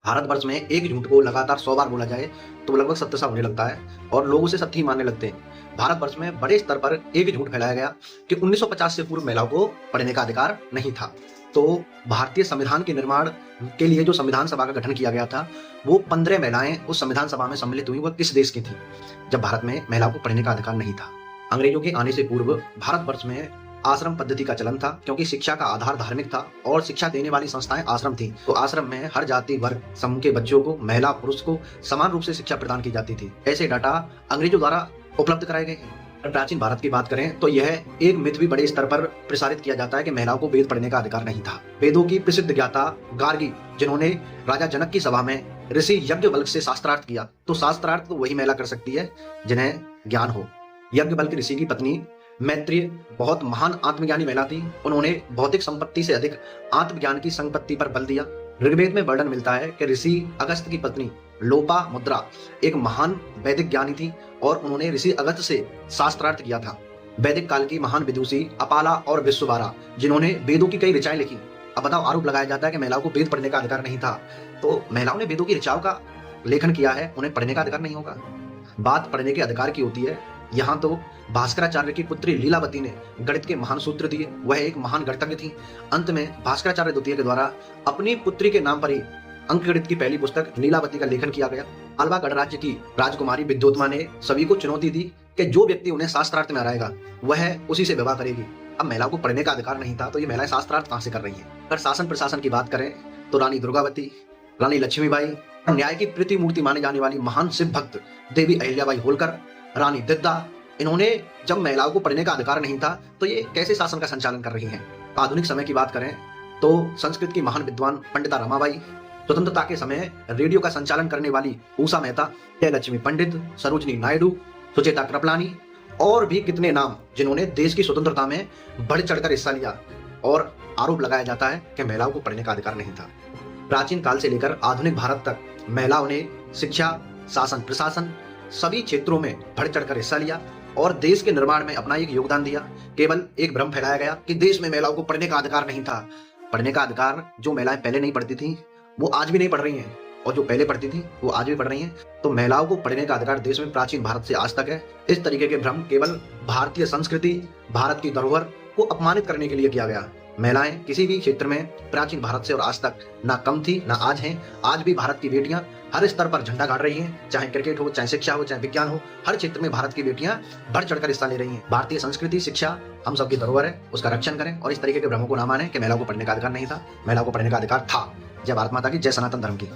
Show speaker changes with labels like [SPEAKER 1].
[SPEAKER 1] भारतवर्ष में एक झूठ को लगातार 100 बार बोला जाए तो लगभग सत्य सा होने लगता है और लोग उसे सत्य ही मानने लगते हैं। भारतवर्ष में बड़े स्तर पर एक झूठ फैलाया गया कि 1950 से पूर्व महिलाओं को पढ़ने का अधिकार नहीं था। तो भारतीय संविधान के निर्माण के लिए जो संविधान सभा का गठन किया गया था, वो 15 महिलाएं उस संविधान सभा में सम्मिलित हुई। वह किस देश की थी जब भारत में महिलाओं को पढ़ने का अधिकार नहीं था? अंग्रेजों के आने से पूर्व भारतवर्ष में आश्रम पद्धति का चलन था, क्योंकि शिक्षा का आधार धार्मिक था और शिक्षा देने वाली संस्थाएं आश्रम थी। तो आश्रम में हर जाति वर्ग समूह के बच्चों को, महिला पुरुष को समान रूप से शिक्षा प्रदान की जाती थी। ऐसे डाटा अंग्रेजों द्वारा उपलब्ध कराए गए हैं। प्राचीन भारत की बात करें तो यह एक मिथ भी बड़े स्तर पर प्रसारित किया जाता है कि महिलाओं को वेद पढ़ने का अधिकार नहीं था। वेदों की प्रसिद्ध ज्ञाता गार्गी, जिन्होंने राजा जनक की सभा में ऋषि यज्ञवल्क्य से शास्त्रार्थ किया, तो शास्त्रार्थ तो वही महिला कर सकती है जिन्हें ज्ञान हो। यज्ञवल्क्य ऋषि की पत्नी मैत्रेय बहुत महान आत्मज्ञानी महिला थी। उन्होंने भौतिक संपत्ति से अधिक आत्मज्ञान की संपत्ति पर बल दिया। ऋग्वेद में वर्णन मिलता है कि ऋषि अगस्त्य की पत्नी लोपामुद्रा एक महान वैदिक ज्ञानी थी और उन्होंने ऋषि अगस्त्य से शास्त्रार्थ किया था। वैदिक काल की महान विदुषी अपाला और विश्ववारा, जिन्होंने वेदों की कई ऋचाएं लिखी। अब बताओ, आरोप लगाया जाता है कि महिलाओं को वेद पढ़ने का अधिकार नहीं था, तो महिलाओं ने वेदों की ऋचाओं का लेखन किया है, उन्हें पढ़ने का अधिकार नहीं होगा? बात पढ़ने के अधिकार की होती है। यहाँ तो भास्कराचार्य की पुत्री लीलावती ने गणित के महान सूत्र दिए। वह एक महान गणितज्ञ थी। अंत में भास्कराचार्य द्वितीय के द्वारा अपनी पुत्री के नाम पर ही अंकगणित की पहली पुस्तक लीलावती का लेखन किया गया। मालवा गणराज्य की राजकुमारी विद्योत्मा ने सभी को चुनौती दी कि जो व्यक्ति उन्हें शास्त्रार्थ में हराएगा वह उसी से विवाह करेगी। अब महिलाओं को पढ़ने का अधिकार नहीं था, तो ये महिलाएं शास्त्रार्थ कहां से कर रही हैं? अगर शासन प्रशासन की बात करें तो रानी दुर्गावती, रानी लक्ष्मीबाई, न्याय की प्रतिमूर्ति माने जाने वाली महान शिव भक्त देवी अहिल्याबाई होलकर, रानी दिद्दा, इन्होंने जब महिलाओं को पढ़ने का अधिकार नहीं था तो ये कैसे शासन का संचालन कर रही हैं? आधुनिक समय की बात करें तो संस्कृत की महान विद्वान पंडिता रमाबाई, स्वतंत्रता के समय रेडियो का संचालन करने वाली उषा मेहता, जयलक्ष्मी पंडित, सरोजनी नायडू, सुचेता कृपलानी और भी कितने नाम, जिन्होंने देश की स्वतंत्रता में बढ़ चढ़कर हिस्सा लिया। और आरोप लगाया जाता है कि महिलाओं को पढ़ने का अधिकार नहीं था। प्राचीन काल से लेकर आधुनिक भारत तक महिलाओं ने शिक्षा, शासन प्रशासन सभी क्षेत्रों में बढ़ चढ़कर हिस्सा लिया और देश के निर्माण में अपना एक योगदान दिया। केवल एक भ्रम फैलाया गया कि देश में महिलाओं को पढ़ने का अधिकार नहीं था। पढ़ने का अधिकार जो महिलाएं पहले नहीं पढ़ती थी वो आज भी नहीं पढ़ रही हैं, और जो पहले पढ़ती थी वो आज भी पढ़ रही हैं। तो महिलाओं को पढ़ने का अधिकार देश में प्राचीन भारत से आज तक है। इस तरीके के भ्रम केवल भारतीय संस्कृति, भारत की धरोहर को अपमानित करने के लिए किया गया। महिलाएं किसी भी क्षेत्र में प्राचीन भारत से और आज तक ना कम थी ना आज हैं। आज भी भारत की बेटियां हर स्तर पर झंडा गाड़ रही हैं, चाहे क्रिकेट हो, चाहे शिक्षा हो, चाहे विज्ञान हो। हर क्षेत्र में भारत की बेटियां बढ़ चढ़कर हिस्सा ले रही हैं। भारतीय संस्कृति, शिक्षा हम सबकी धरोहर है, उसका रक्षण करें और इस तरीके के भ्रमों को ना माने कि महिलाओं को पढ़ने का अधिकार नहीं था। महिलाओं को पढ़ने का अधिकार था। जय भारत माता की, जय सनातन धर्म की।